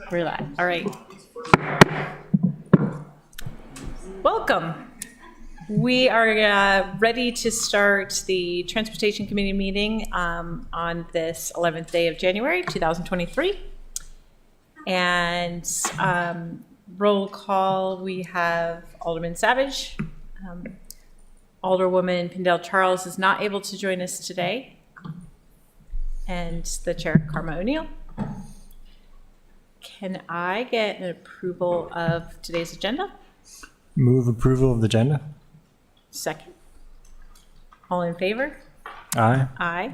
We're live. All right. Welcome. We are ready to start the Transportation Committee meeting on this 11th day of January 2023. And roll call, we have Alderman Savage. Alderwoman Pindell Charles is not able to join us today. And the Chair, Karma O'Neill. Can I get an approval of today's agenda? Move approval of the agenda. Second. All in favor? Aye. Aye.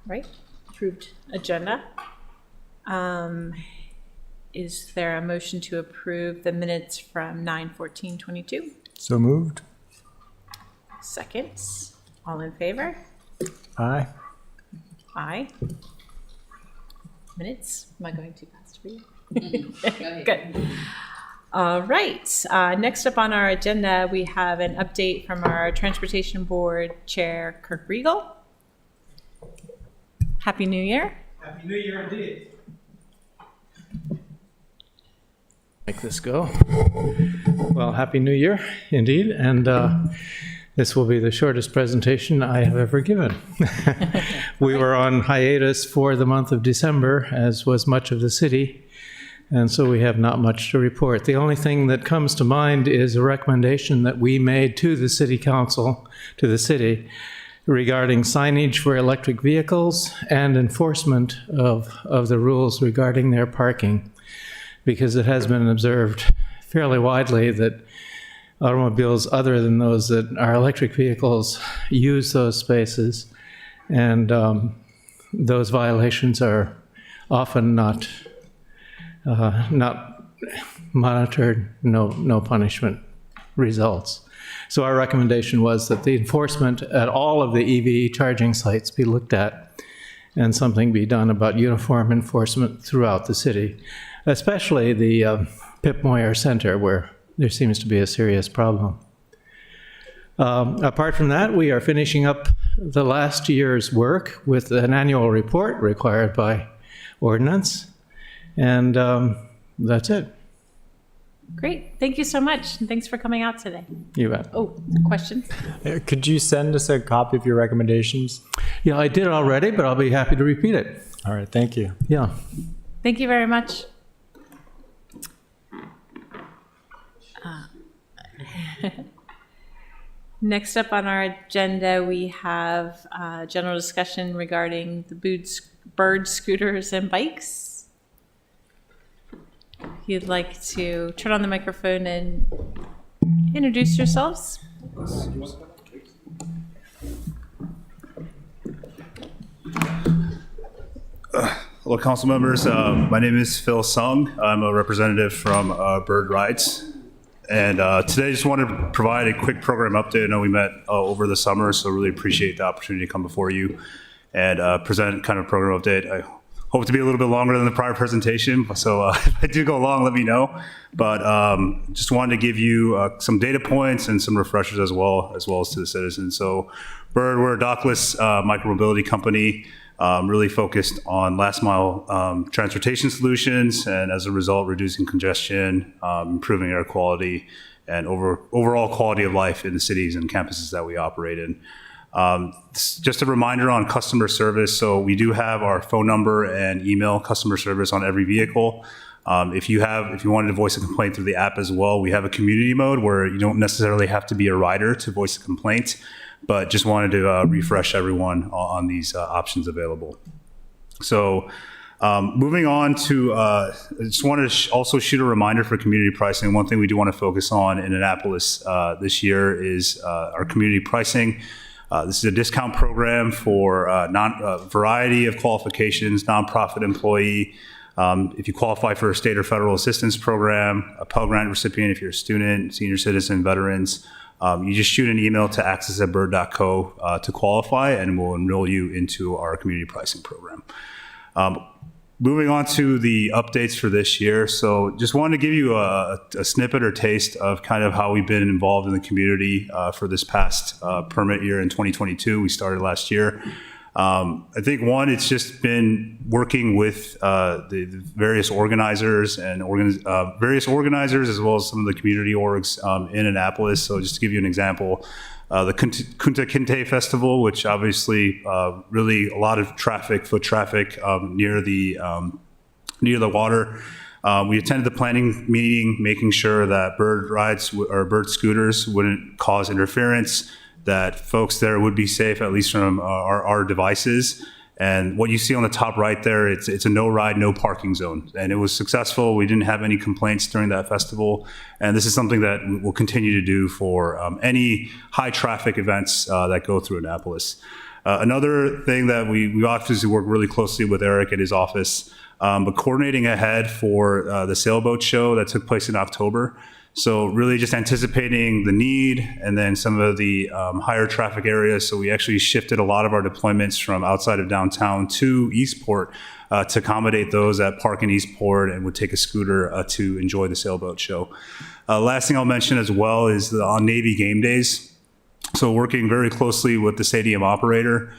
Right, approved agenda. Is there a motion to approve the minutes from 9/14/22? So moved. Second. All in favor? Aye. Aye. Minutes? Am I going too fast for you? Good. All right. Next up on our agenda, we have an update from our Transportation Board Chair, Kirk Riegel. Happy New Year. Happy New Year indeed. Make this go. Well, Happy New Year indeed, and this will be the shortest presentation I have ever given. We were on hiatus for the month of December, as was much of the city, and so we have not much to report. The only thing that comes to mind is a recommendation that we made to the City Council, to the city, regarding signage for electric vehicles and enforcement of the rules regarding their parking, because it has been observed fairly widely that automobiles other than those that are electric vehicles use those spaces, and those violations are often not monitored, no punishment results. So our recommendation was that the enforcement at all of the EV charging sites be looked at and something be done about uniform enforcement throughout the city, especially the Pip Moyer Center, where there seems to be a serious problem. Apart from that, we are finishing up the last year's work with an annual report required by ordinance, and that's it. Great. Thank you so much. And thanks for coming out today. You bet. Oh, questions? Could you send us a copy of your recommendations? Yeah, I did already, but I'll be happy to repeat it. All right, thank you. Yeah. Thank you very much. Next up on our agenda, we have general discussion regarding the bird scooters and bikes. If you'd like to turn on the microphone and introduce yourselves. Hello, council members. My name is Phil Sung. I'm a representative from Bird Rides. And today I just wanted to provide a quick program update. I know we met over the summer, so really appreciate the opportunity to come before you and present kind of a program update. I hope to be a little bit longer than the prior presentation, so if I do go long, let me know. But just wanted to give you some data points and some refreshers as well as to the citizens. So Bird, we're a dockless micromobility company, really focused on last mile transportation solutions, and as a result, reducing congestion, improving air quality, and overall quality of life in the cities and campuses that we operate in. Just a reminder on customer service. So we do have our phone number and email customer service on every vehicle. If you wanted to voice a complaint through the app as well, we have a community mode where you don't necessarily have to be a rider to voice a complaint, but just wanted to refresh everyone on these options available. So moving on to, I just wanted to also shoot a reminder for community pricing. One thing we do want to focus on in Annapolis this year is our community pricing. This is a discount program for a variety of qualifications, nonprofit employee. If you qualify for a state or federal assistance program, a Pell Grant recipient, if you're a student, senior citizen, veterans, you just shoot an email to access@bird.co to qualify, and we'll enroll you into our community pricing program. Moving on to the updates for this year. So just wanted to give you a snippet or taste of kind of how we've been involved in the community for this past permit year in 2022. We started last year. I think one, it's just been working with the various organizers and various organizers as well as some of the community orgs in Annapolis. So just to give you an example, the Kunta Kinte Festival, which obviously really a lot of foot traffic near the water. We attended the planning meeting, making sure that bird rides or bird scooters wouldn't cause interference, that folks there would be safe, at least from our devices. And what you see on the top right there, it's a no ride, no parking zone. And it was successful. We didn't have any complaints during that festival. And this is something that we'll continue to do for any high traffic events that go through Annapolis. Another thing that we obviously work really closely with Eric at his office, but coordinating ahead for the sailboat show that took place in October. So really just anticipating the need and then some of the higher traffic areas. So we actually shifted a lot of our deployments from outside of downtown to Eastport to accommodate those that park in Eastport and would take a scooter to enjoy the sailboat show. Last thing I'll mention as well is on Navy game days. So working very closely with the stadium operator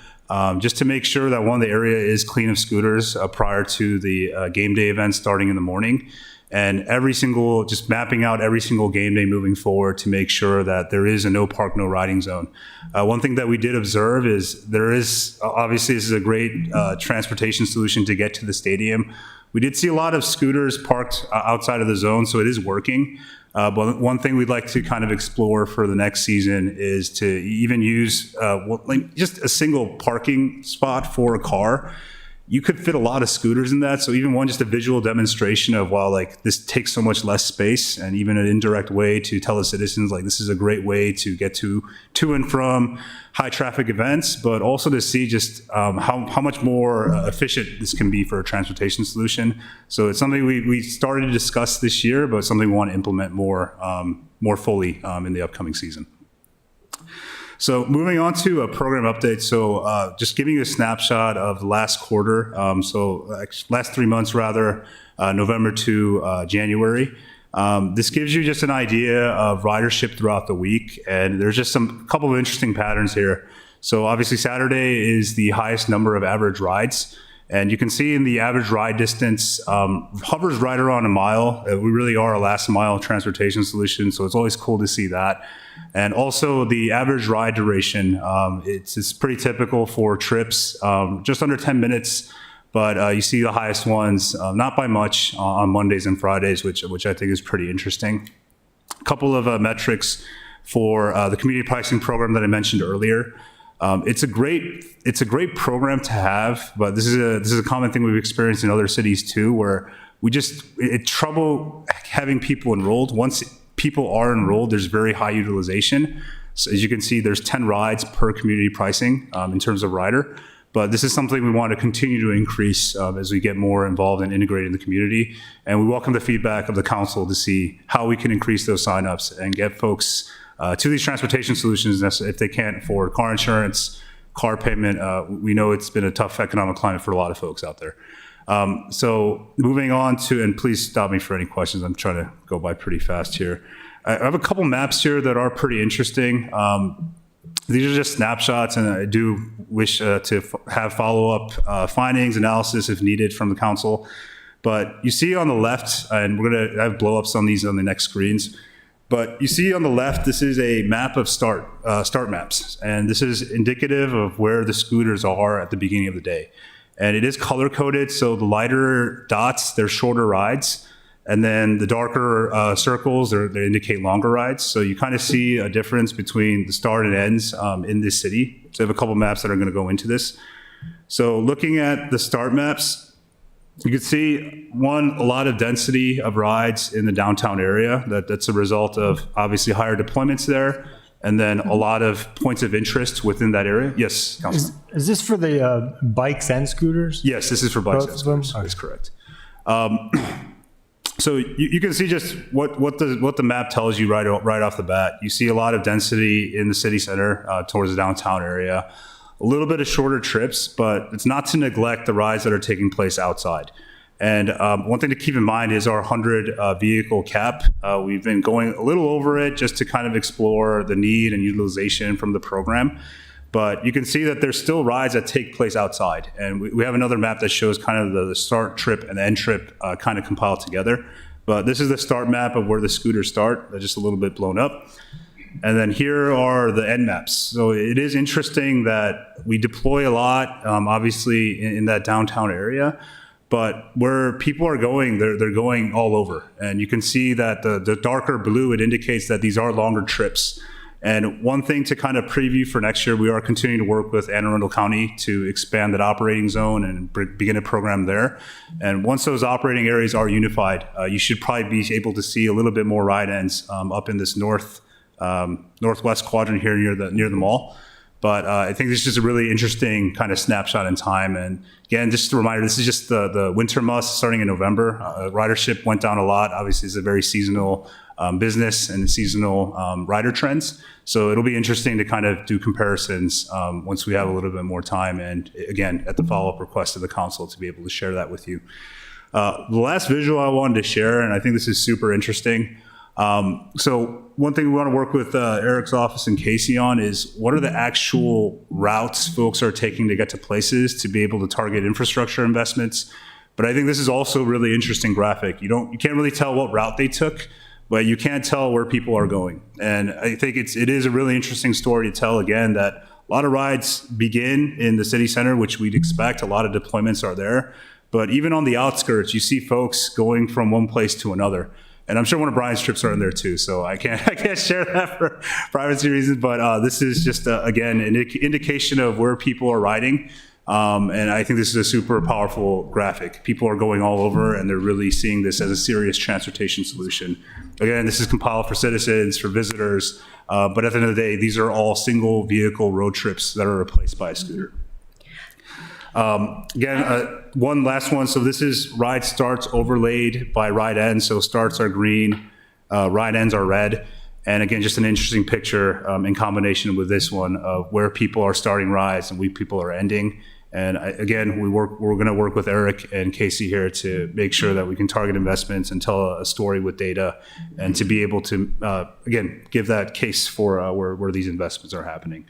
just to make sure that one, the area is clean of scooters prior to the game day event starting in the morning. And just mapping out every single game day moving forward to make sure that there is a no park, no riding zone. One thing that we did observe is obviously this is a great transportation solution to get to the stadium. We did see a lot of scooters parked outside of the zone, so it is working. But one thing we'd like to kind of explore for the next season is to even use just a single parking spot for a car. You could fit a lot of scooters in that. So even just a visual demonstration of, this takes so much less space, and even an indirect way to tell the citizens, this is a great way to get to and from high traffic events, but also to see just how much more efficient this can be for a transportation solution. So it's something we started to discuss this year, but something we want to implement more fully in the upcoming season. So moving on to a program update. So just giving you a snapshot of the last quarter. Last 3 months rather, November to January. This gives you just an idea of ridership throughout the week. And there's just a couple of interesting patterns here. So obviously Saturday is the highest number of average rides. And you can see in the average ride distance, hovers right around a mile. We really are a last mile transportation solution, so it's always cool to see that. And also the average ride duration, it's pretty typical for trips, just under 10 minutes, but you see the highest ones, not by much, on Mondays and Fridays, which I think is pretty interesting. A couple of metrics for the community pricing program that I mentioned earlier. It's a great program to have, but this is a common thing we've experienced in other cities too, where it's trouble having people enrolled. Once people are enrolled, there's very high utilization. So as you can see, there's 10 rides per community pricing in terms of rider. But this is something we want to continue to increase as we get more involved and integrated in the community. And we welcome the feedback of the council to see how we can increase those signups and get folks to these transportation solutions if they can't afford car insurance, car payment. We know it's been a tough economic climate for a lot of folks out there. So moving on to, and please stop me for any questions. I'm trying to go by pretty fast here. I have a couple maps here that are pretty interesting. These are just snapshots, and I do wish to have follow-up findings, analysis if needed from the council. But you see on the left, and we're going to have blow-ups on these on the next screens. But you see on the left, this is a map of start maps. And this is indicative of where the scooters are at the beginning of the day. And it is color-coded, so the lighter dots, they're shorter rides. And then the darker circles, they indicate longer rides. So you kind of see a difference between the start and ends in this city. So I have a couple maps that are going to go into this. So looking at the start maps, you can see, a lot of density of rides in the downtown area. That's a result of obviously higher deployments there, and then a lot of points of interest within that area. Yes, Councilman. Is this for the bikes and scooters? Yes, this is for bikes Both and of them? scooters. That's correct. So you can see just what the map tells you right off the bat. You see a lot of density in the city center towards the downtown area. A little bit of shorter trips, but it's not to neglect the rides that are taking place outside. And one thing to keep in mind is our 100 vehicle cap. We've been going a little over it just to kind of explore the need and utilization from the program. But you can see that there's still rides that take place outside. And we have another map that shows kind of the start trip and the end trip kind of compiled together. But this is the start map of where the scooters start. They're just a little bit blown up. And then here are the end maps. So it is interesting that we deploy a lot, obviously, in that downtown area. But where people are going, they're going all over. And you can see that the darker blue, it indicates that these are longer trips. And one thing to kind of preview for next year, we are continuing to work with Anne Arundel County to expand that operating zone and begin a program there. And once those operating areas are unified, you should probably be able to see a little bit more ride ends up in this northwest quadrant here near the mall. But I think this is just a really interesting kind of snapshot in time. And again, just a reminder, this is just the winter months starting in November. Ridership went down a lot. Obviously, it's a very seasonal business and seasonal rider trends. So it'll be interesting to kind of do comparisons once we have a little bit more time. And again, at the follow-up request of the council to be able to share that with you. The last visual I wanted to share, and I think this is super interesting. So one thing we want to work with Eric's office and Casey on is what are the actual routes folks are taking to get to places to be able to target infrastructure investments. But I think this is also a really interesting graphic. You can't really tell what route they took, but you can't tell where people are going. And I think it is a really interesting story to tell, again, that a lot of rides begin in the city center, which we'd expect. A lot of deployments are there. But even on the outskirts, you see folks going from one place to another. And I'm sure one of Brian's trips are in there too, so I can't share that for privacy reasons. But this is just again an indication of where people are riding, and I think this is a super powerful graphic. People are going all over, and they're really seeing this as a serious transportation solution. Again, this is compiled for citizens, for visitors, but at the end of the day, these are all single vehicle road trips that are replaced by a scooter. Again, one last one. So this is ride starts overlaid by ride ends. So starts are green, ride ends are red. And again, just an interesting picture in combination with this one of where people are starting rides and where people are ending. And again, we're going to work with Eric and Casey here to make sure that we can target investments and tell a story with data and to be able to, again, give that case for where these investments are happening.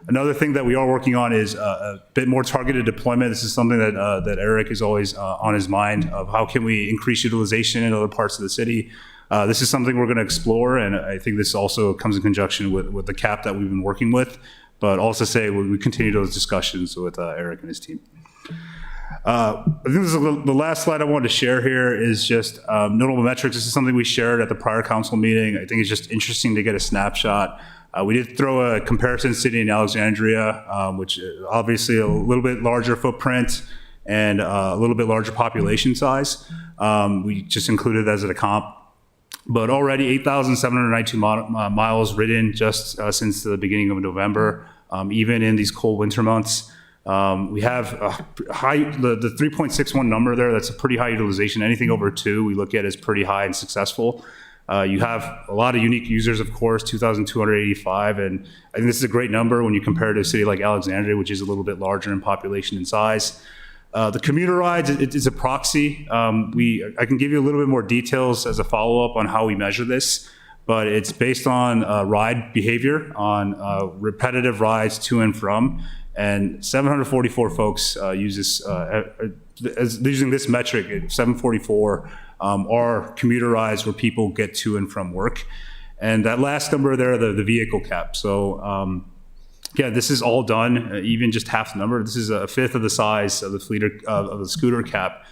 Another thing that we are working on is a bit more targeted deployment. This is something that Eric is always on his mind of how can we increase utilization in other parts of the city. This is something we're going to explore, and I think this also comes in conjunction with the CAP that we've been working with, but also say we continue those discussions with Eric and his team. I think this is the last slide I wanted to share here is just notable metrics. This is something we shared at the prior council meeting. I think it's just interesting to get a snapshot. We did throw a comparison city in Alexandria, which is obviously a little bit larger footprint and a little bit larger population size. We just included as a comp. But already 8,792 miles ridden just since the beginning of November, even in these cold winter months. We have the 3.61 number there, that's a pretty high utilization. Anything over 2 we look at as pretty high and successful. You have a lot of unique users, of course, 2,285, and I think this is a great number when you compare it to a city like Alexandria, which is a little bit larger in population and size. The commuter rides, it's a proxy. I can give you a little bit more details as a follow-up on how we measure this, but it's based on ride behavior, on repetitive rides to and from, and 744 folks use this, using this metric, 744 are commuter rides where people get to and from work. And that last number there, the vehicle cap. So yeah, this is all done, even just half the number. This is a fifth of the size of the scooter cap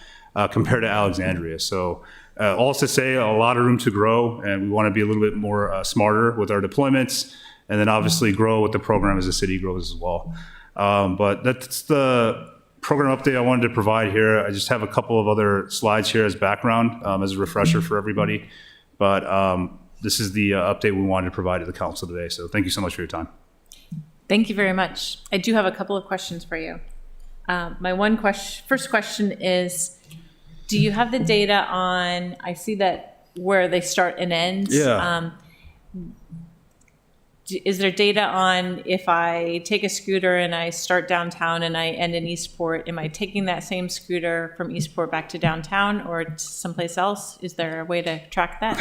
compared to Alexandria. So also say a lot of room to grow, and we want to be a little bit more smarter with our deployments, and then obviously grow with the program as the city grows as well. But that's the program update I wanted to provide here. I just have a couple of other slides here as background, as a refresher for everybody. But this is the update we wanted to provide to the council today. So thank you so much for your time. Thank you very much. I do have a couple of questions for you. My first question is, do you have the data on, I see that where they start and end? Yeah. is there data on if I take a scooter and I start downtown and I end in Eastport, am I taking that same scooter from Eastport back to downtown or to someplace else? Is there a way to track that?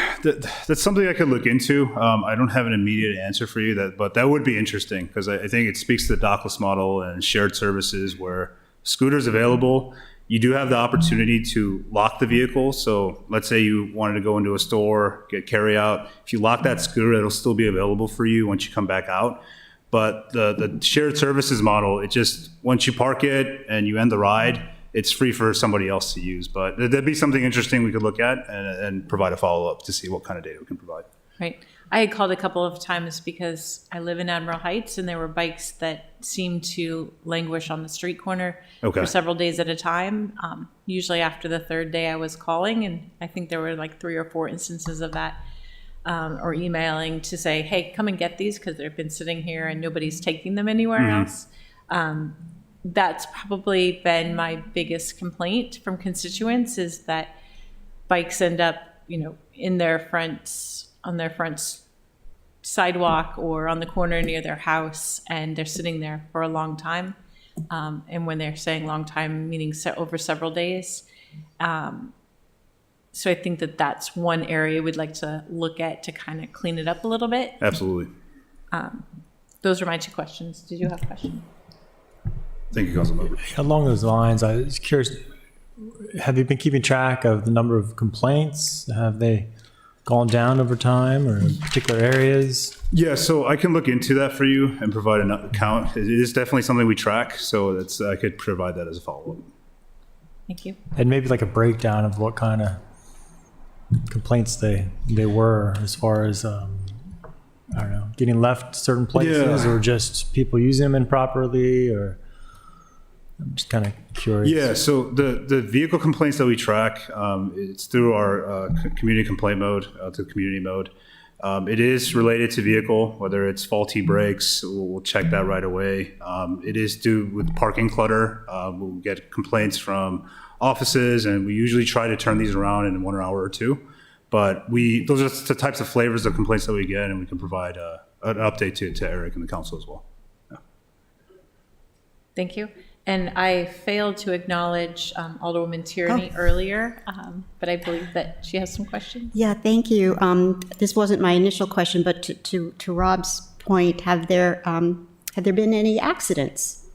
That's something I could look into. I don't have an immediate answer for you, but that would be interesting because I think it speaks to the dockless model and shared services where scooters available. You do have the opportunity to lock the vehicle. So let's say you wanted to go into a store, get carry out. If you lock that scooter, it'll still be available for you once you come back out. But the shared services model, it just, once you park it and you end the ride, it's free for somebody else to use. But that'd be something interesting we could look at and provide a follow-up to see what kind of data we can provide. Right. I had called a couple of times because I live in Admiral Heights and there were bikes that seemed to languish on the street corner for several days at a time. Usually after the third day I was calling, and I think there were like 3 or 4 instances of that, or emailing to say, hey, come and get these because they've been sitting here and nobody's taking them anywhere else. That's probably been my biggest complaint from constituents, is that bikes end up, in their on their front sidewalk or on the corner near their house, and they're sitting there for a long time. And when they're saying long time, meaning over several days. So I think that that's one area we'd like to look at to kind of clean it up a little bit. Absolutely. Those are my 2 questions. Did you have a question? Thank you, Councilmember. Along those lines, I was curious, have you been keeping track of the number of complaints? Have they gone down over time or in particular areas? Yeah, so I can look into that for you and provide an count. It is definitely something we track, so I could provide that as a follow-up. Thank you. And maybe like a breakdown of what kind of complaints they were, as far as, I don't know, getting left certain places or just people using them improperly, or I'm just kind of curious. Yeah, so the vehicle complaints that we track, it's through our community complaint mode, to community mode. It is related to vehicle, whether it's faulty brakes, we'll check that right away. It is due with parking clutter. We'll get complaints from offices, and we usually try to turn these around in 1 hour or 2. But those are the types of flavors of complaints that we get, and we can provide an update to Eric and the council as well. Yeah. Thank you. And I failed to acknowledge Alderwoman Tierney earlier, but I believe that she has some questions. Yeah, thank you. This wasn't my initial question, but to Rob's point, have there been any accidents?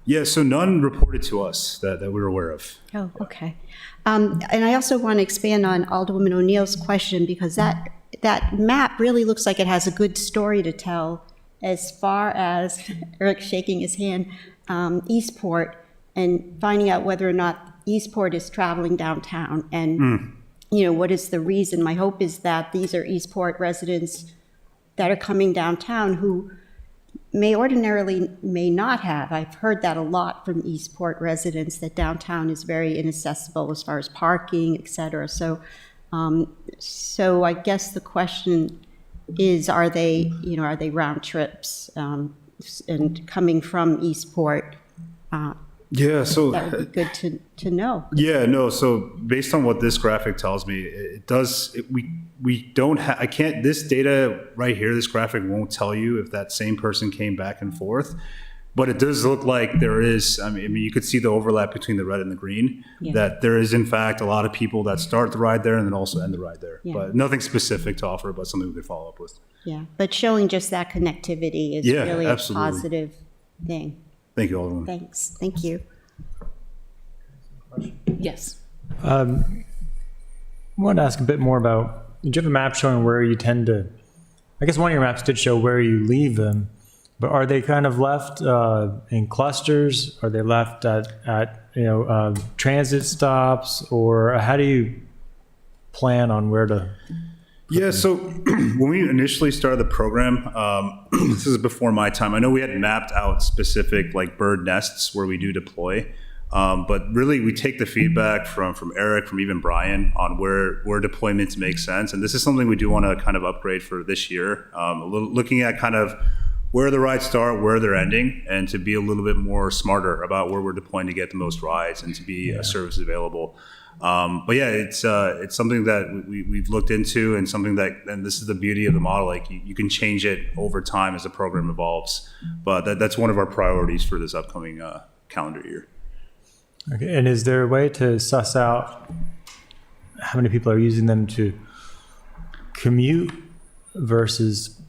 Yeah, so none reported to us that we're aware of. Oh, okay. And I also want to expand on Alderwoman O'Neill's question, because that map really looks like it has a good story to tell as far as, Eric shaking his hand, Eastport, and finding out whether or not Eastport is traveling downtown, and what is the reason. My hope is that these are Eastport residents that are coming downtown who may not have. I've heard that a lot from Eastport residents, that downtown is very inaccessible as far as parking, et cetera. So I guess the question is, are they round trips and coming from Eastport? Yeah, so that would be good to know. Yeah, no. So based on what this graphic tells me, it does. We don't have. I can't. This data right here, this graphic won't tell you if that same person came back and forth, but it does look like there is. I mean, you could see the overlap between the red and the green. Yeah. That there is in fact a lot of people that start the ride there and then also end the ride there. Yeah. But nothing specific to offer, but something we could follow up with. Yeah, but showing just that connectivity is really absolutely a positive thing. Thank you, Alderman. Thanks. Thank you. Yes. I wanted to ask a bit more about, do you have a map showing where you tend to, I guess one of your maps did show where you leave them, but are they kind of left in clusters? Are they left at transit stops, or how do you plan on where to? Yeah, so when we initially started the program, this is before my time. I know we had mapped out specific like bird nests where we do deploy, but really we take the feedback from Eric, from even Brian, on where deployments make sense. And this is something we do want to kind of upgrade for this year, looking at kind of where the rides start, where they're ending, and to be a little bit more smarter about where we're deploying to get the most rides and to be a service available. But yeah, it's something that we've looked into, and something that, and this is the beauty of the model, like you can change it over time as the program evolves. But that's one of our priorities for this upcoming calendar year. Okay, and is there a way to suss out how many people are using them to commute versus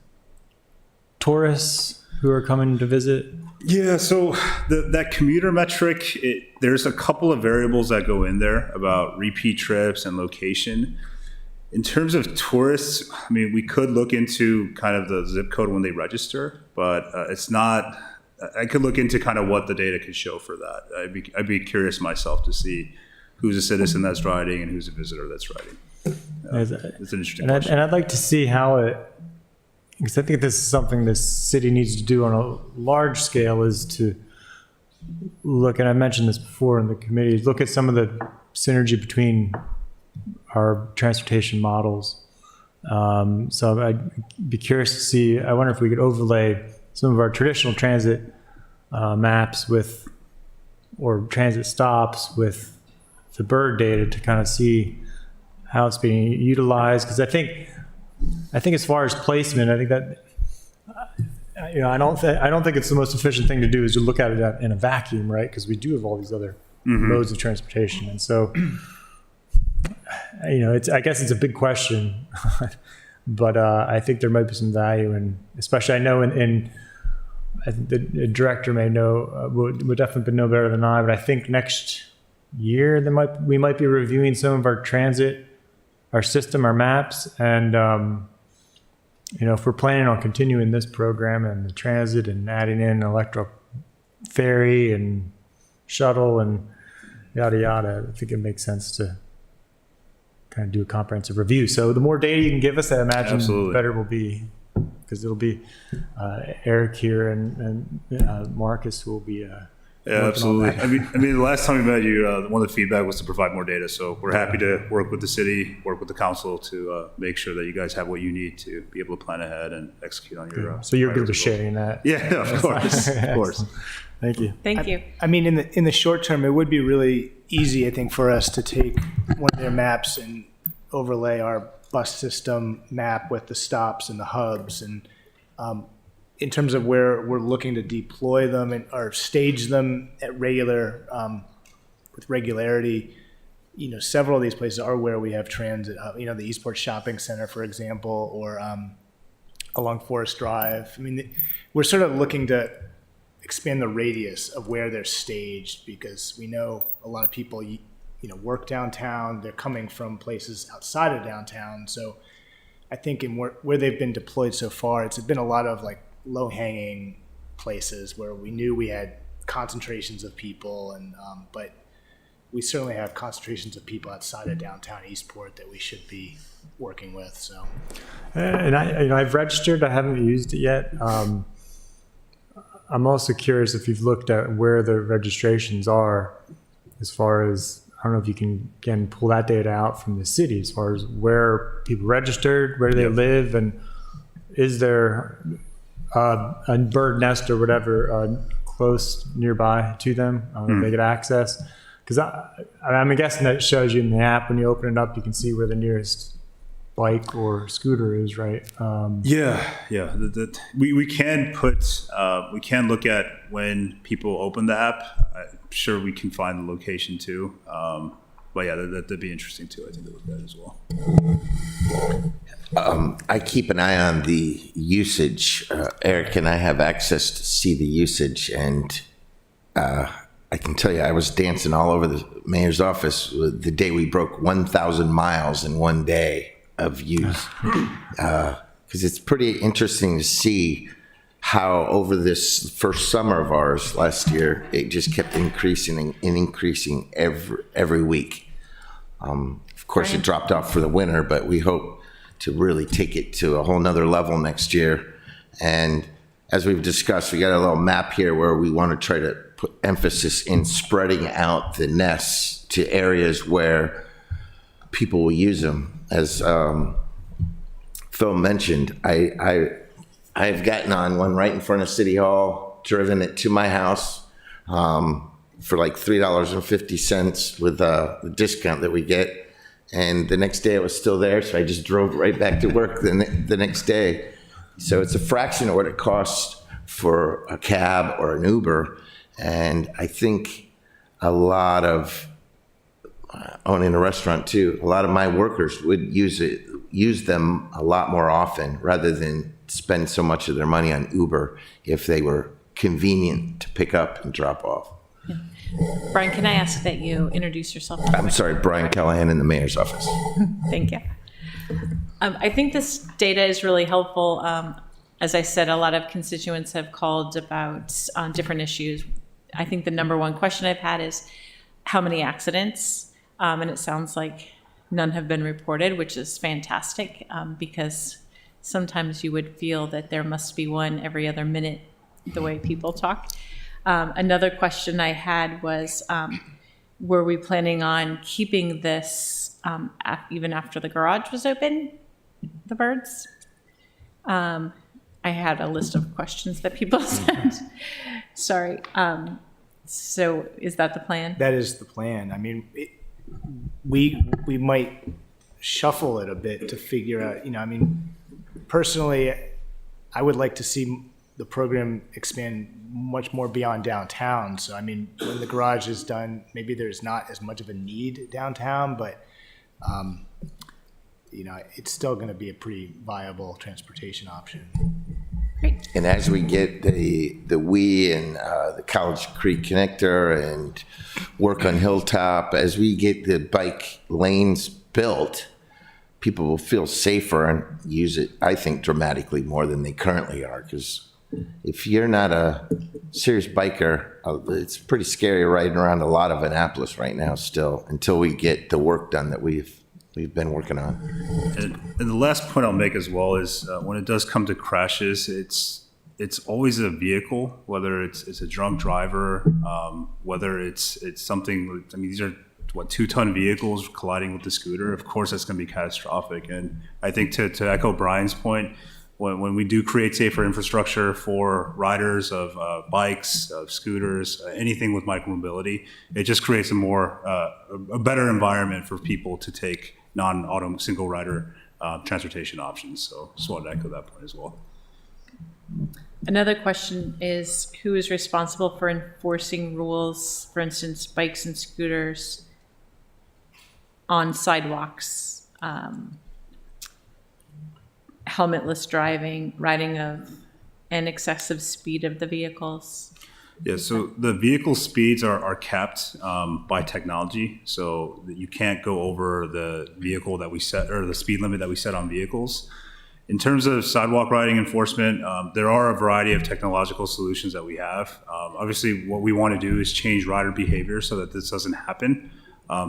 tourists who are coming to visit? Yeah, so that commuter metric, there's a couple of variables that go in there about repeat trips and location. In terms of tourists, I mean, we could look into kind of the zip code when they register, but it's not. I could look into kind of what the data could show for that. I'd be curious myself to see who's a citizen that's riding and who's a visitor that's riding. It's an interesting question. And I'd like to see how it, because I think this is something this city needs to do on a large scale, is to look, and I mentioned this before in the committee, look at some of the synergy between our transportation models. So I'd be curious to see, I wonder if we could overlay some of our traditional transit maps with, or transit stops with the bird data to kind of see how it's being utilized. Because I think as far as placement, I think that, I don't think it's the most efficient thing to do is to look at it in a vacuum, right? Because we do have all these other modes of transportation. And so, I guess it's a big question, but I think there might be some value in, especially I know I think the director may know, would definitely know better than I, but I think next year we might be reviewing some of our transit, our system, our maps, and if we're planning on continuing this program and the transit and adding in electric ferry and shuttle and yada yada, I think it makes sense to kind of do a comprehensive review. So the more data you can give us, I imagine Absolutely. Better will be, because it'll be Eric here and Marcus who will be. Yeah, absolutely. I mean, the last time we met you, one of the feedback was to provide more data. So we're happy to work with the city, work with the council to make sure that you guys have what you need to be able to plan ahead and execute on your. So you're good with priorities. sharing that. Yeah, of course, of course. Thank you. Thank you. I mean, in the short term, it would be really easy, I think, for us to take one of their maps and overlay our bus system map with the stops and the hubs, and in terms of where we're looking to deploy them or stage them at with regularity. Several of these places are where we have transit. The Eastport Shopping Center, for example, or along Forest Drive. I mean, we're sort of looking to expand the radius of where they're staged, because we know a lot of people work downtown. They're coming from places outside of downtown. So I think in where they've been deployed so far, it's been a lot of like low-hanging places where we knew we had concentrations of people, and but we certainly have concentrations of people outside of downtown Eastport that we should be working with. So, And I've registered. I haven't used it yet. I'm also curious if you've looked at where the registrations are, as far as, I don't know if you can, again, pull that data out from the city as far as where people registered, where they live, and is there a bird nest or whatever close nearby to them that they get access? Because I'm guessing that shows you in the app when you open it up, you can see where the nearest bike or scooter is, right? Yeah. We can look at when people open the app. I'm sure we can find the location too. But yeah, that'd be interesting too, I think, to look at as well. I keep an eye on the usage. Eric and I have access to see the usage, and I can tell you, I was dancing all over the mayor's office the day we broke 1,000 miles in one day of use. Because it's pretty interesting to see how over this first summer of ours last year, it just kept increasing and increasing every week. Of course, it dropped off for the winter, but we hope to really take it to a whole nother level next year. And as we've discussed, we got a little map here where we want to try to put emphasis in spreading out the nests to areas where people will use them. As Phil mentioned, I I've gotten on one right in front of City Hall, driven it to my house for like $3.50 with the discount that we get. And the next day it was still there, so I just drove right back to work the next day. So it's a fraction of what it costs for a cab or an Uber. And I think a lot of, owning a restaurant too, a lot of my workers would use them a lot more often rather than spend so much of their money on Uber if they were convenient to pick up and drop off. Brian, can I ask that you introduce yourself? I'm sorry, Brian Callahan in the mayor's office. Thank you. I think this data is really helpful. As I said, a lot of constituents have called about different issues. I think the number one question I've had is how many accidents? And it sounds like none have been reported, which is fantastic because sometimes you would feel that there must be one every other minute the way people talk. Another question I had was, were we planning on keeping this even after the garage was open, the birds? I had a list of questions that people sent. Sorry. So is that the plan? That is the plan. I mean, we might shuffle it a bit to figure out, I mean, personally, I would like to see the program expand much more beyond downtown. So, I mean, when the garage is done, maybe there's not as much of a need downtown, but, it's still going to be a pretty viable transportation option. Great. And as we get the WE and the College Creek connector and work on Hilltop, as we get the bike lanes built, people will feel safer and use it, I think, dramatically more than they currently are. Because if you're not a serious biker, it's pretty scary riding around a lot of Annapolis right now still, until we get the work done that we've been working on. And the last point I'll make as well is when it does come to crashes, it's always a vehicle, whether it's a drunk driver, whether it's something. I mean, these are 2-ton vehicles colliding with the scooter. Of course, that's going to be catastrophic. And I think to echo Brian's point, when we do create safer infrastructure for riders of bikes, of scooters, anything with micromobility, it just creates a better environment for people to take non-auto single rider transportation options. So just wanted to echo that point as well. Another question is, who is responsible for enforcing rules, for instance, bikes and scooters on sidewalks, helmetless driving, riding of an excessive speed of the vehicles? Yeah, so the vehicle speeds are capped by technology, so that you can't go over the vehicle that we set, or the speed limit that we set on vehicles. In terms of sidewalk riding enforcement, there are a variety of technological solutions that we have. Obviously, what we want to do is change rider behavior so that this doesn't happen.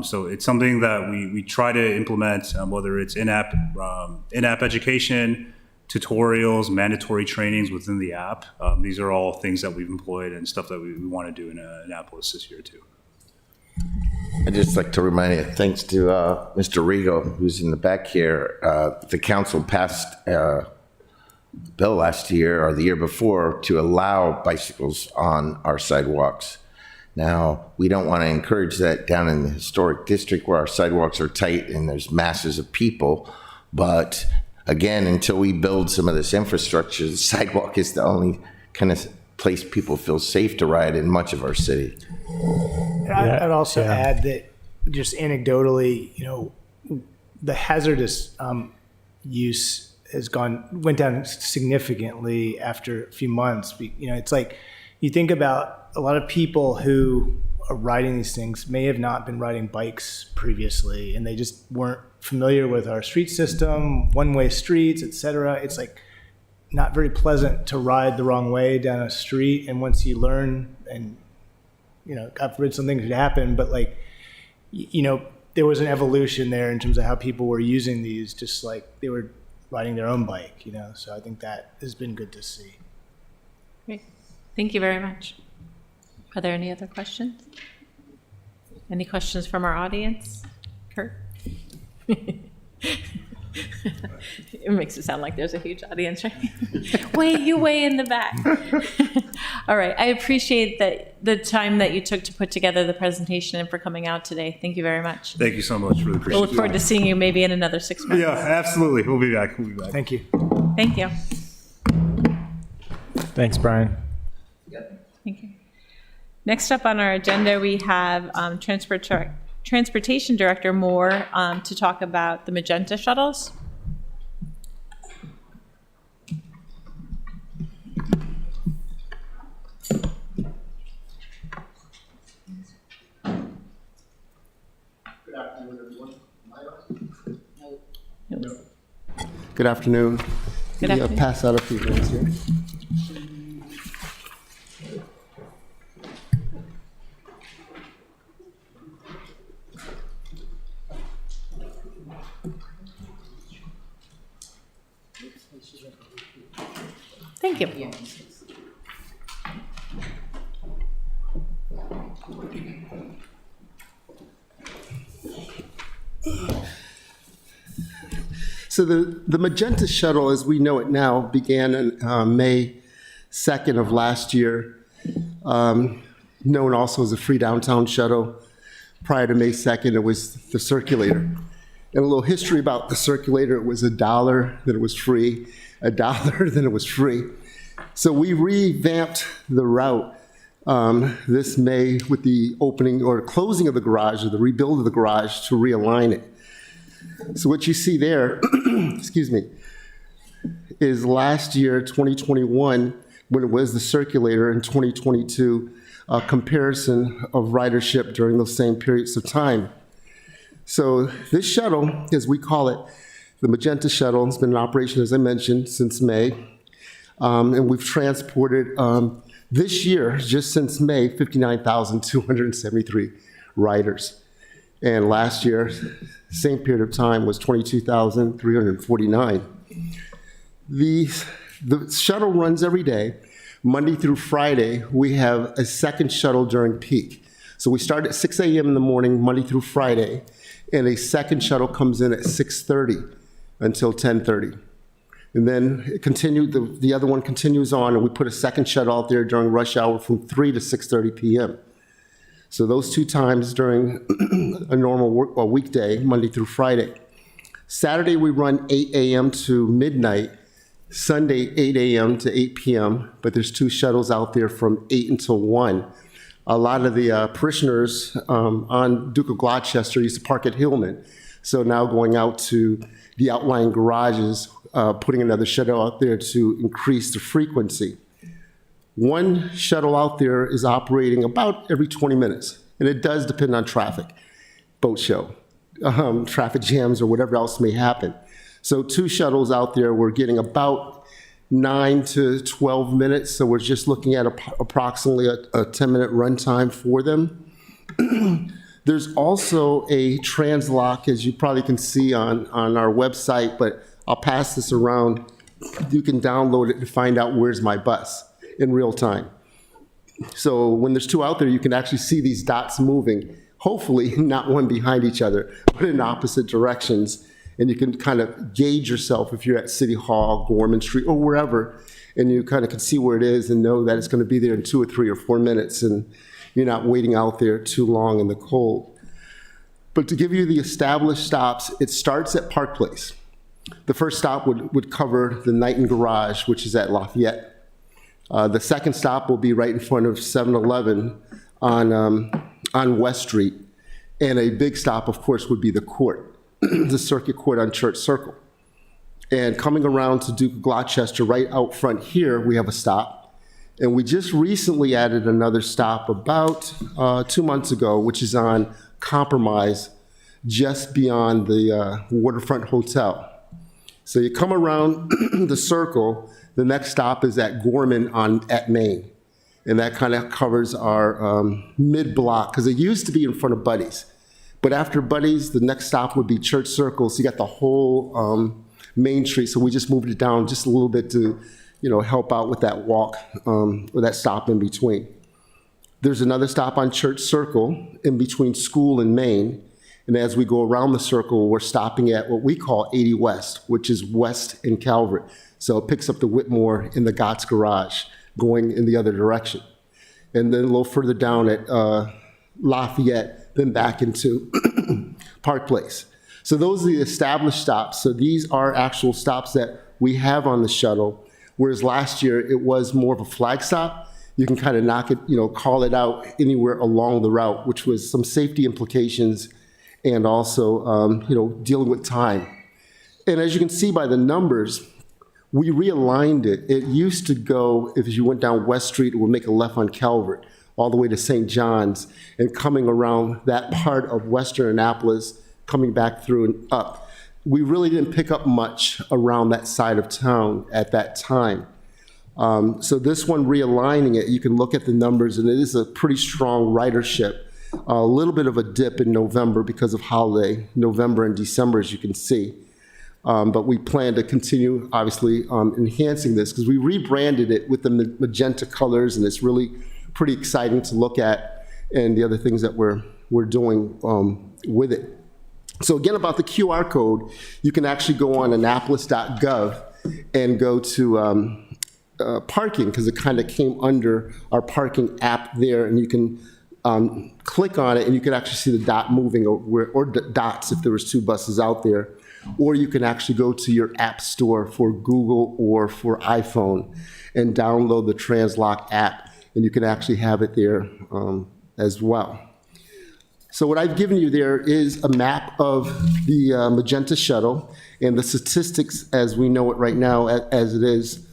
So it's something that we try to implement, whether it's in-app education, tutorials, mandatory trainings within the app. These are all things that we've employed and stuff that we want to do in Annapolis this year too. I'd just like to remind you, thanks to Mr. Rigo, who's in the back here, the council passed a bill last year or the year before to allow bicycles on our sidewalks. Now, we don't want to encourage that down in the historic district where our sidewalks are tight and there's masses of people. But again, until we build some of this infrastructure, the sidewalk is the only kind of place people feel safe to ride in much of our city. And I'd also add that just anecdotally, the hazardous use went down significantly after a few months. It's like you think about a lot of people who are riding these things may have not been riding bikes previously, and they just weren't familiar with our street system, one-way streets, etc. It's like not very pleasant to ride the wrong way down a street. And once you learn, and God forbid something could happen, but there was an evolution there in terms of how people were using these, just like they were riding their own bike, So I think that has been good to see. Great. Thank you very much. Are there any other questions? Any questions from our audience? Kurt? It makes it sound like there's a huge audience, right? way in the back. All right, I appreciate the time that you took to put together the presentation and for coming out today. Thank you very much. Thank you so much. Really appreciate it. We'll look forward to seeing you maybe in another 6 months. Yeah, absolutely. We'll be back. Thank you. Thank you. Thanks, Brian. Thank you. Next up on our agenda, we have Transportation Director Moore to talk about the Magenta shuttles. Good afternoon. Good afternoon. Pass out a few things here. Thank you. So the Magenta shuttle, as we know it now, began on May 2nd of last year, known also as the Free Downtown Shuttle. Prior to May 2nd, it was the Circulator. And a little history about the Circulator: it was $1, then it was free, $1, then it was free. So we revamped the route this May with the opening or closing of the garage, or the rebuild of the garage, to realign it. So what you see there, excuse me, is last year, 2021, when it was the Circulator, in 2022, a comparison of ridership during those same periods of time. So this shuttle, as we call it, the Magenta shuttle, has been in operation, as I mentioned, since May. And we've transported, this year, just since May, 59,273 riders. And last year, same period of time, was 22,349. The shuttle runs every day. Monday through Friday, we have a second shuttle during peak. So we start at 6 a.m. in the morning, Monday through Friday, and a second shuttle comes in at 6:30 until 10:30. And then the other one continues on, and we put a second shuttle out there during rush hour from 3 to 6:30 p.m. So those two times during a normal weekday, Monday through Friday. Saturday, we run 8 a.m. to midnight. Sunday, 8 a.m. to 8 p.m., but there's two shuttles out there from 8 until 1. A lot of the parishioners on Duke of Gloucester used to park at Hillman. So now going out to the outlying garages, putting another shuttle out there to increase the frequency. One shuttle out there is operating about every 20 minutes, and it does depend on traffic, boat show, traffic jams, or whatever else may happen. So two shuttles out there, we're getting about 9 to 12 minutes, so we're just looking at approximately a 10-minute run time for them. There's also a translock, as you probably can see on our website, but I'll pass this around. You can download it to find out where's my bus in real time. So when there's two out there, you can actually see these dots moving, hopefully not one behind each other, but in opposite directions. And you can kind of gauge yourself if you're at City Hall, Gorman Street, or wherever, and you kind of can see where it is and know that it's going to be there in 2 or 3 or 4 minutes, and you're not waiting out there too long in the cold. But to give you the established stops, it starts at Park Place. The first stop would cover the Knighton Garage, which is at Lafayette. The second stop will be right in front of 7-Eleven on West Street. And a big stop, of course, would be the court. The circuit court on Church Circle. And coming around to Duke of Gloucester, right out front here, we have a stop. And we just recently added another stop about 2 months ago, which is on Compromise, just beyond the Waterfront Hotel. So you come around the circle, the next stop is at Gorman at Main. And that kind of covers our mid-block, because it used to be in front of Buddy's. But after Buddy's, the next stop would be Church Circle. So you got the whole Main Street. So we just moved it down just a little bit to, help out with that walk or that stop in between. There's another stop on Church Circle in between School and Main. And as we go around the circle, we're stopping at what we call 80 West, which is west in Calvert. So it picks up the Whitmore in the Gott's Garage, going in the other direction. And then a little further down at Lafayette, then back into Park Place. So those are the established stops. So these are actual stops that we have on the shuttle, whereas last year it was more of a flag stop. You can kind of knock it, call it out anywhere along the route, which was some safety implications and also, dealing with time. And as you can see by the numbers, we realigned it. It used to go, if you went down West Street, it would make a left on Calvert, all the way to St. John's, and coming around that part of Western Annapolis, coming back through and up. We really didn't pick up much around that side of town at that time. So this one, realigning it, you can look at the numbers, and it is a pretty strong ridership. A little bit of a dip in November because of holiday, November and December, as you can see. But we plan to continue, obviously, enhancing this because we rebranded it with the magenta colors, and it's really pretty exciting to look at, and the other things that we're doing with it. So again, about the QR code, you can actually go on annapolis.gov and go to parking, because it kind of came under our parking app there, and you can click on it, and you can actually see the dot moving, or dots if there was 2 buses out there. Or you can actually go to your app store for Google or for iPhone and download the Translock app, and you can actually have it there as well. So what I've given you there is a map of the Magenta shuttle and the statistics as we know it right now, as it is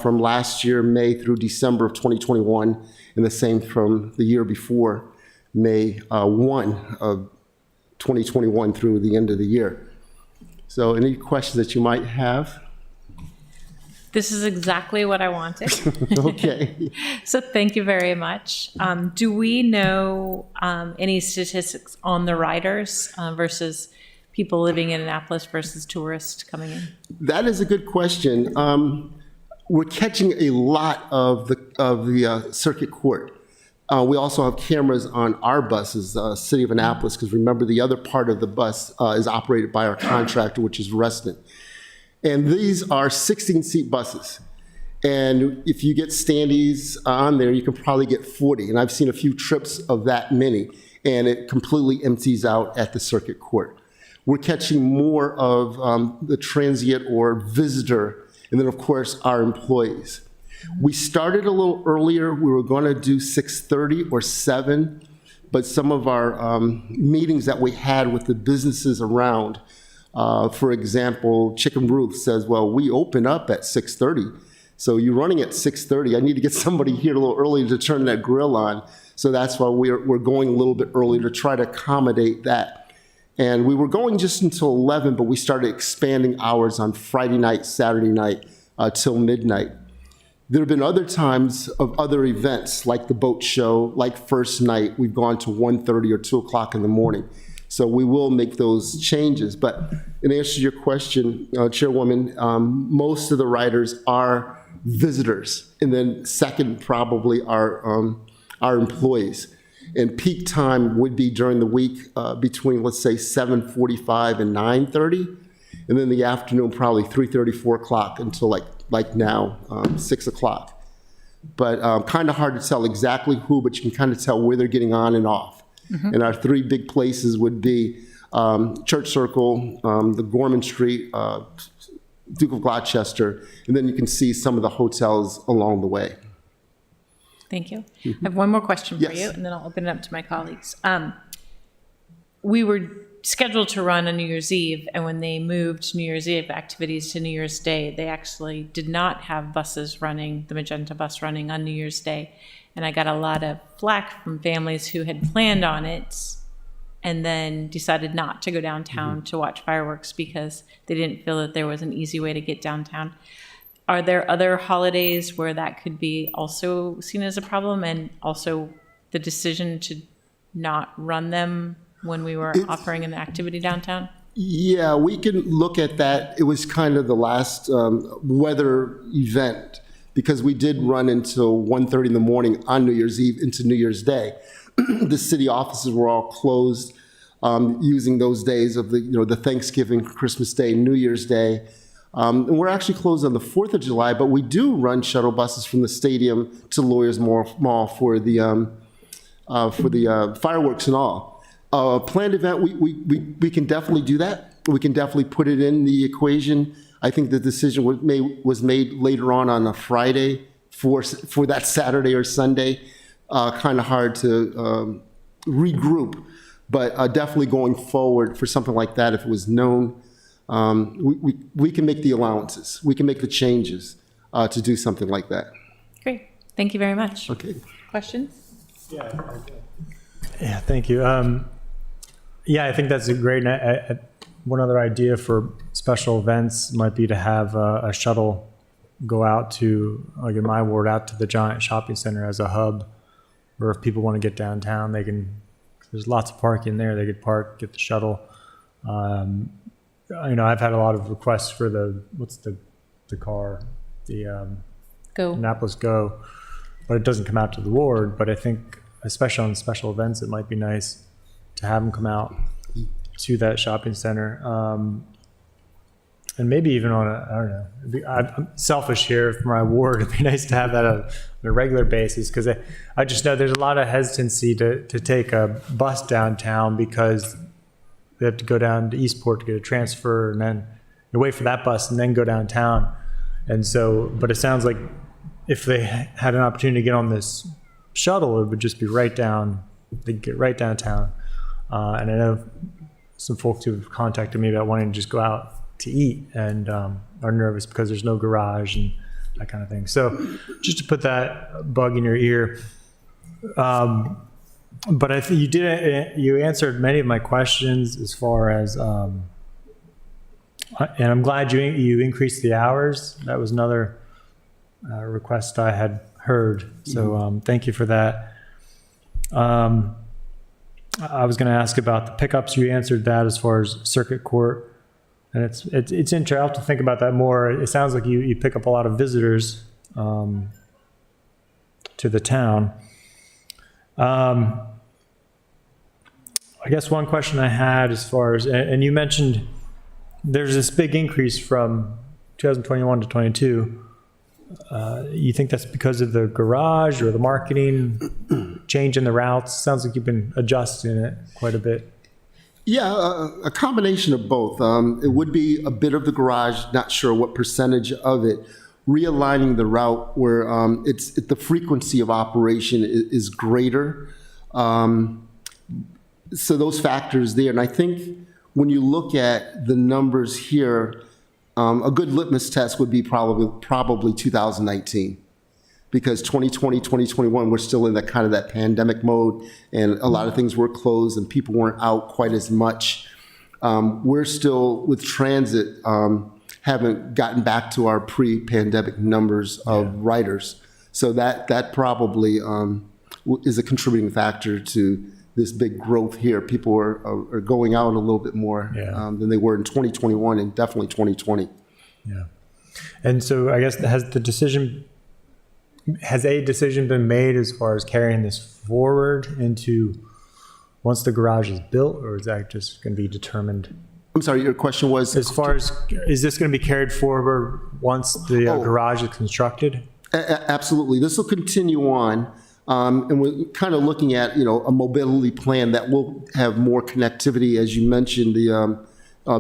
from last year, May through December of 2021, and the same from the year before, May 1 of 2021 through the end of the year. So any questions that you might have? This is exactly what I wanted. Okay. So thank you very much. Do we know any statistics on the riders versus people living in Annapolis versus tourists coming in? That is a good question. We're catching a lot of the circuit court. We also have cameras on our buses, City of Annapolis, because remember the other part of the bus is operated by our contractor, which is Reston. And these are 16-seat buses. And if you get standees on there, you can probably get 40. And I've seen a few trips of that many, and it completely empties out at the circuit court. We're catching more of the transient or visitor, and then of course our employees. We started a little earlier. We were going to do 6:30 or 7, but some of our meetings that we had with the businesses around, for example, Chicken Ruth says, well, we open up at 6:30. So you're running at 6:30. I need to get somebody here a little early to turn that grill on. So that's why we're going a little bit early to try to accommodate that. And we were going just until 11, but we started expanding hours on Friday night, Saturday night, till midnight. There have been other times of other events, like the boat show, like first night, we've gone to 1:30 or 2 o'clock in the morning. So we will make those changes. But in answer to your question, Chairwoman, most of the riders are visitors. And then second, probably our employees. And peak time would be during the week between, let's say, 7:45 and 9:30. And then the afternoon, probably 3:30, 4 o'clock until like now, 6 o'clock. But kind of hard to tell exactly who, but you can kind of tell where they're getting on and off. Mm-hmm. And our 3 big places would be Church Circle, the Gorman Street, Duke of Gloucester, and then you can see some of the hotels along the way. Thank you. I have one more question for Yes. you, and then I'll open it up to my colleagues. We were scheduled to run on New Year's Eve, and when they moved New Year's Eve activities to New Year's Day, they actually did not have buses running, the Magenta bus running on New Year's Day. And I got a lot of flack from families who had planned on it and then decided not to go downtown to watch fireworks because they didn't feel that there was an easy way to get downtown. Are there other holidays where that could be also seen as a problem, and also the decision to not run them when we were offering an activity downtown? Yeah, we can look at that. It was kind of the last weather event because we did run until 1:30 in the morning on New Year's Eve into New Year's Day. The city offices were all closed. using those days of the Thanksgiving, Christmas Day, New Year's Day. And we're actually closed on the 4th of July, but we do run shuttle buses from the stadium to Lawyers Mall for the fireworks and all. Planned event, we can definitely do that. We can definitely put it in the equation. I think the decision was made later on a Friday for that Saturday or Sunday. Kind of hard to regroup, but definitely going forward for something like that, if it was known, we can make the allowances. We can make the changes to do something like that. Great. Thank you very much. Okay. Questions? Yeah, thank you. Yeah, I think that's a great, one other idea for special events might be to have a shuttle go out to, like in my ward, out to the Giant Shopping Center as a hub, or if people want to get downtown, they can, there's lots of parking there, they could park, get the shuttle. I've had a lot of requests for what's the car, the Go. Annapolis Go, but it doesn't come out to the ward. But I think, especially on special events, it might be nice to have them come out to that shopping center. And maybe even on I don't know, I'm selfish here for my ward. It'd be nice to have that on a regular basis, because I just know there's a lot of hesitancy to take a bus downtown because they have to go down to Eastport to get a transfer, and then you wait for that bus and then go downtown. And so, but it sounds like if they had an opportunity to get on this shuttle, it would just be right down, they'd get right downtown. And I know some folks who have contacted me about wanting to just go out to eat and are nervous because there's no garage and that kind of thing. So just to put that bug in your ear. But I think you answered many of my questions as far as, and I'm glad you increased the hours. That was another request I had heard. So thank you for that. I was going to ask about the pickups. You answered that as far as circuit court. And it's interesting. I'll have to think about that more. It sounds like you pick up a lot of visitors to the town. I guess one question I had as far as, and you mentioned there's this big increase from 2021 to 22. You think that's because of the garage or the marketing change in the routes? Sounds like you've been adjusting it quite a bit. Yeah, a combination of both. It would be a bit of the garage, not sure what percentage of it. Realigning the route where the frequency of operation is greater. So those factors there. And I think when you look at the numbers here, a good litmus test would be probably 2019. Because 2020, 2021, we're still in that pandemic mode, and a lot of things were closed and people weren't out quite as much. We're still, with transit, haven't gotten back to our pre-pandemic numbers of riders. So that probably is a contributing factor to this big growth here. People are going out a little bit more than they were in 2021 and definitely 2020. Yeah. And so I guess has a decision been made as far as carrying this forward into once the garage is built, or is that just going to be determined? I'm sorry, your question was? As far as, is this going to be carried forward once the garage is constructed? Absolutely. This will continue on. And we're kind of looking at, a mobility plan that will have more connectivity, as you mentioned, the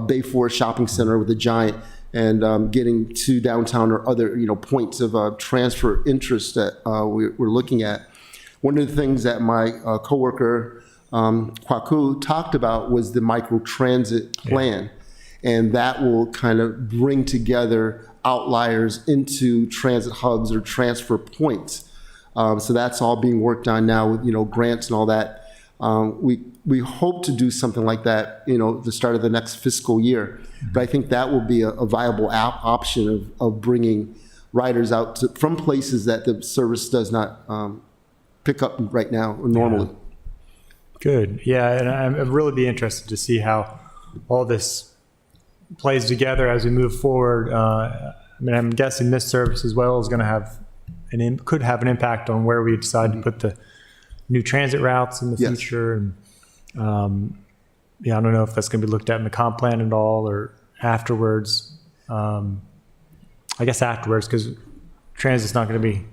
Bay Forest Shopping Center with the Giant, and getting to downtown or other, points of transfer interest that we're looking at. One of the things that my coworker, Kwaku, talked about was the microtransit plan. And that will kind of bring together outliers into transit hubs or transfer points. So that's all being worked on now with, grants and all that. We hope to do something like that, the start of the next fiscal year. But I think that will be a viable option of bringing riders out from places that the service does not pick up right now or normally. Yeah. Good. Yeah, and I'd really be interested to see how all this plays together as we move forward. I'm guessing this service as well is going to could have an impact on where we decide to put the new transit routes in the future. And yeah, I don't know if that's going to be looked at in the comp plan at all or afterwards. I guess afterwards, because transit's not going to be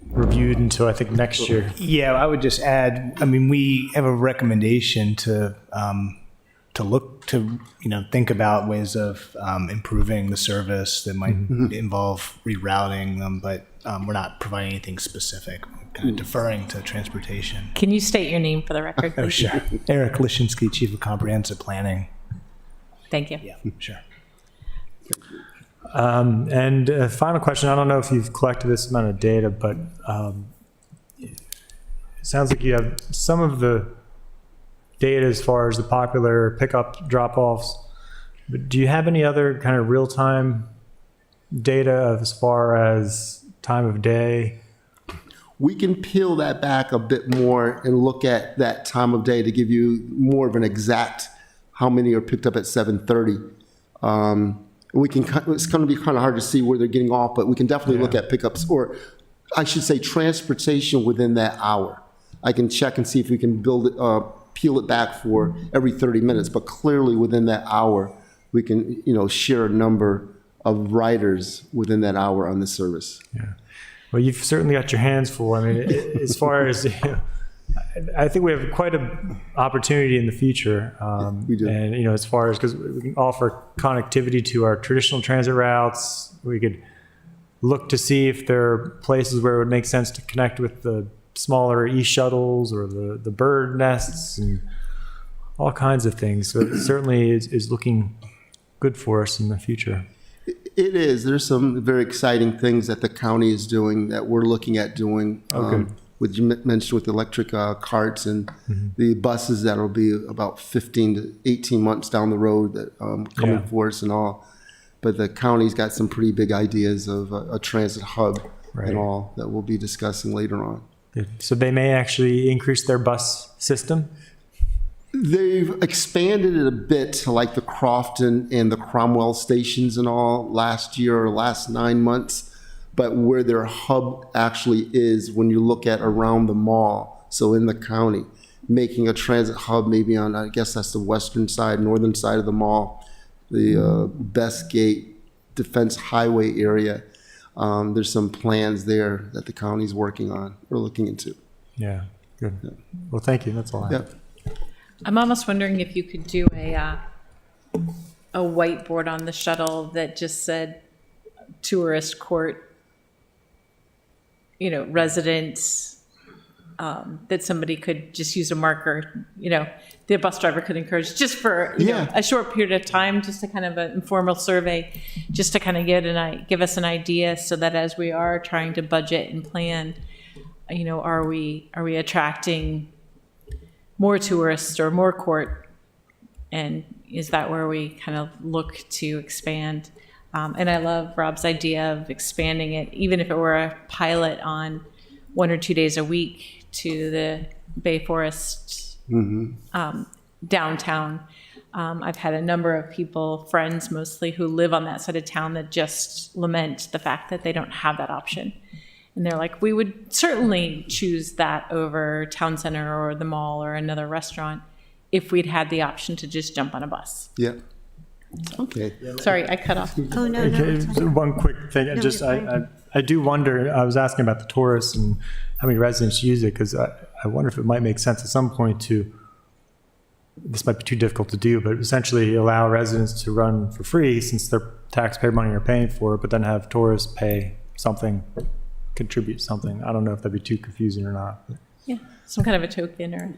reviewed until I think next year. Yeah, I would just add, I mean, we have a recommendation to look to, think about ways of improving the service that might involve rerouting them, but we're not providing anything specific, kind of deferring to transportation. Can you state your name for the record, Oh, please? sure. Eric Lishinsky, Chief of Comprehensive Planning. Thank you. Yeah, sure. And a final question, I don't know if you've collected this amount of data, but it sounds like you have some of the data as far as the popular pickup drop-offs, but do you have any other kind of real-time data as far as time of day? We can peel that back a bit more and look at that time of day to give you more of an exact how many are picked up at 7:30. It's going to be kind of hard to see where they're getting off, but we can definitely look at pickups, or I should say transportation within that hour. I can check and see if we can peel it back for every 30 minutes, but clearly within that hour, we can, share a number of riders within that hour on the service. Yeah. Well, you've certainly got your hands full. I mean, as far as, I think we have quite an opportunity in the future. We do. And, as far as, because we can offer connectivity to our traditional transit routes, we could look to see if there are places where it would make sense to connect with the smaller e-shuttles or the bird nests and all kinds of things. So it certainly is looking good for us in the future. It is. There's some very exciting things that the county is doing that we're looking at doing. good. What you mentioned with electric carts and the buses that'll be about 15 to 18 months down the road that coming for us and all. But the county's got some pretty big ideas of a transit hub and all that we'll be discussing later on. Good. So they may actually increase their bus system? They've expanded it a bit to like the Crofton and the Cromwell stations and all last year or last 9 months. But where their hub actually is when you look at around the mall, so in the county, making a transit hub maybe on, I guess that's the western side, northern side of the mall, the Best Gate Defense Highway area. There's some plans there that the county's working on or looking into. Yeah, good. Yeah. Well, thank you. That's all I have. I'm almost wondering if you could do a whiteboard on the shuttle that just said tourist court, residents, that somebody could just use a marker, the bus driver could encourage just for a short period of time, just a kind of an informal survey, just to kind of give us an idea so that as we are trying to budget and plan, are we attracting more tourists or more court? And is that where we kind of look to expand? And I love Rob's idea of expanding it, even if it were a pilot on 1 or 2 days a week to the Bay Forest downtown. I've had a number of people, friends mostly, who live on that side of town that just lament the fact that they don't have that option. And they're like, we would certainly choose that over town center or the mall or another restaurant if we'd had the option to just jump on a bus. Yeah. Okay. Sorry, I cut off. Oh, no, no. Okay, it's fine. so one quick thing. No, you're fine. I do wonder, I was asking about the tourists and how many residents use it, because I wonder if it might make sense at some point to, this might be too difficult to do, but essentially allow residents to run for free since their taxpayer money are paying for it, but then have tourists pay something, contribute something. I don't know if that'd be too confusing or not. Yeah, some kind of a token or.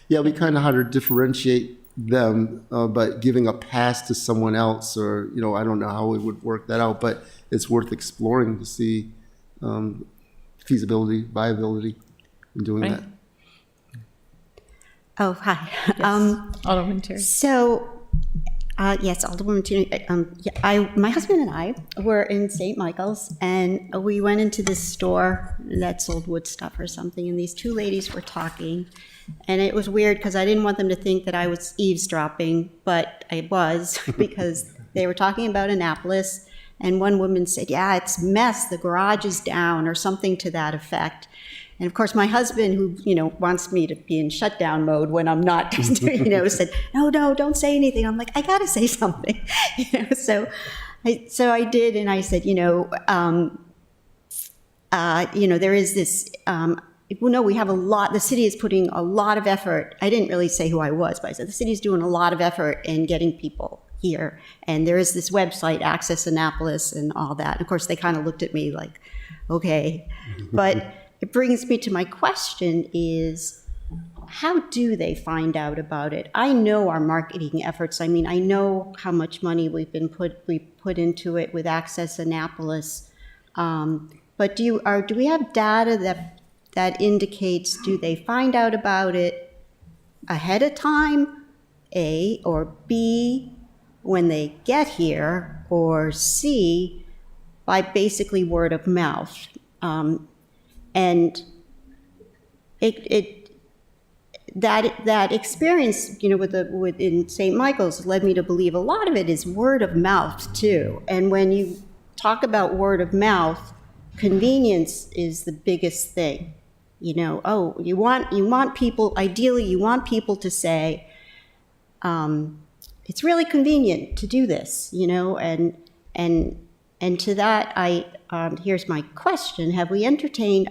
Yeah, we kind of how to differentiate them, but giving a pass to someone else, or I don't know how we would work that out, but it's worth exploring to see feasibility, viability in doing Right. that. Oh, hi. Alderman Terry. So, yes, Alderwoman Tierney. My husband and I were in St. Michael's, and we went into this store that sold wood stuff or something, and these two ladies were talking, and it was weird because I didn't want them to think that I was eavesdropping, but I was because they were talking about Annapolis, and one woman said, "Yeah, it's a mess. The garage is down," or something to that effect. And of course, my husband, who, wants me to be in shutdown mode when I'm not, said, no, don't say anything. I'm like, I got to say something. So I did. And I said, there is this, we have a lot, the city is putting a lot of effort. I didn't really say who I was, but I said the city's doing a lot of effort in getting people here. And there is this website, Access Annapolis, and all that. And of course, they kind of looked at me like, okay. But it brings me to my question is, how do they find out about it? I know our marketing efforts. I mean, I know how much money we put into it with Access Annapolis. But do we have data that indicates, do they find out about it ahead of time, A, or B, when they get here, or C, by basically word of mouth? And that experience, in St. Michael's led me to believe a lot of it is word of mouth too. And when you talk about word of mouth, convenience is the biggest thing. You want people, ideally you want people to say, it's really convenient to do this, and to that, here's my question. Have we entertained,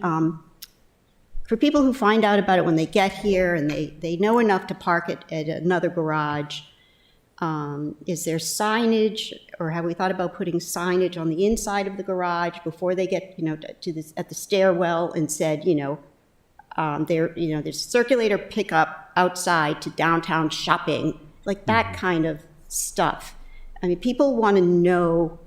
for people who find out about it when they get here and they know enough to park it at another garage, is there signage, or have we thought about putting signage on the inside of the garage before they get, at the stairwell, and said, there's circulator pickup outside to downtown shopping, like that kind of stuff. I mean, people want to know.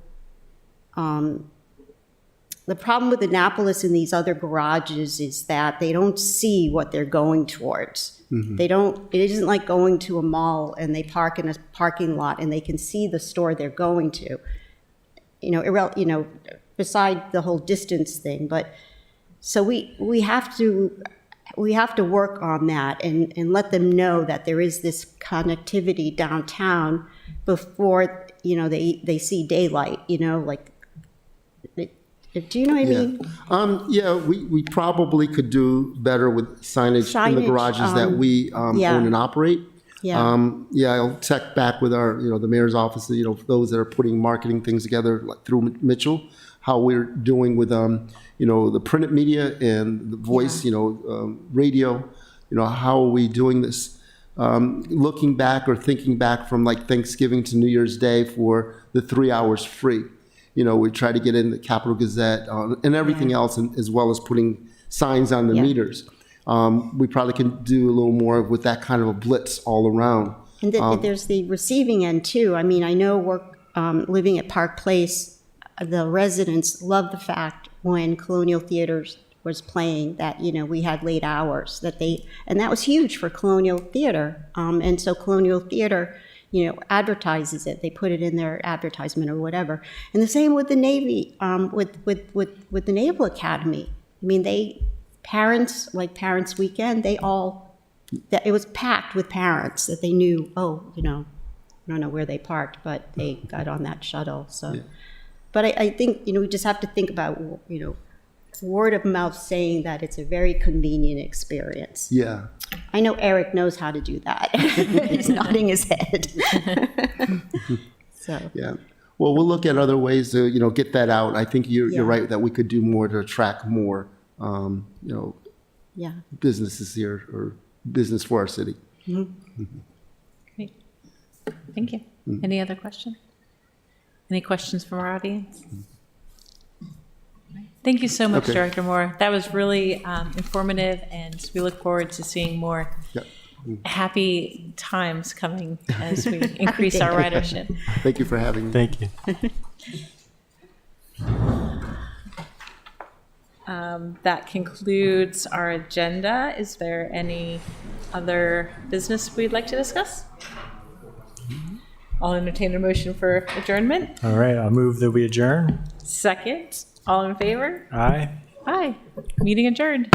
The problem with Annapolis and these other garages is that they don't see what they're going towards. Mm-hmm. It isn't like going to a mall and they park in a parking lot and they can see the store they're going to. Beside the whole distance thing, but so we have to work on that and let them know that there is this connectivity downtown before they see daylight. Do you know what I mean? We probably could do better with signage in the garages that we own and operate. Yeah. I'll check back with our, the mayor's office, those that are putting marketing things together, like through Mitchell, how we're doing with, the printed media and the voice, radio, how are we doing this? Looking back or thinking back from like Thanksgiving to New Year's Day for the 3 hours free. We try to get in the Capital Gazette and everything else, as well as putting signs on the meters. We probably can do a little more with that kind of a blitz all around. And there's the receiving end too. I mean, I know living at Park Place, the residents love the fact when Colonial Theaters was playing that, we had late hours and that was huge for Colonial Theater. And so Colonial Theater, advertises it. They put it in their advertisement or whatever. And the same with the Navy, with the Naval Academy. I mean, Parents Weekend, it was packed with parents that they knew, I don't know where they parked, but they got on that shuttle. So, but I think, we just have to think about, word of mouth saying that it's a very convenient experience. Yeah. I know Eric knows how to do that. He's nodding his head. So. Yeah. Well, we'll look at other ways to, get that out. I think you're right that we could do more to attract more, businesses here or business for our city. Mm-hmm. Great. Thank you. Any other questions? Any questions from our audience? Thank you so much, Director Moore. That was really informative, and we look forward to seeing more happy times coming as we increase our ridership. Thank you for having me. Thank you. That concludes our agenda. Is there any other business we'd like to discuss? I'll entertain a motion for adjournment. All right, I'll move that we adjourn. Second. All in favor? Aye. Aye. Meeting adjourned.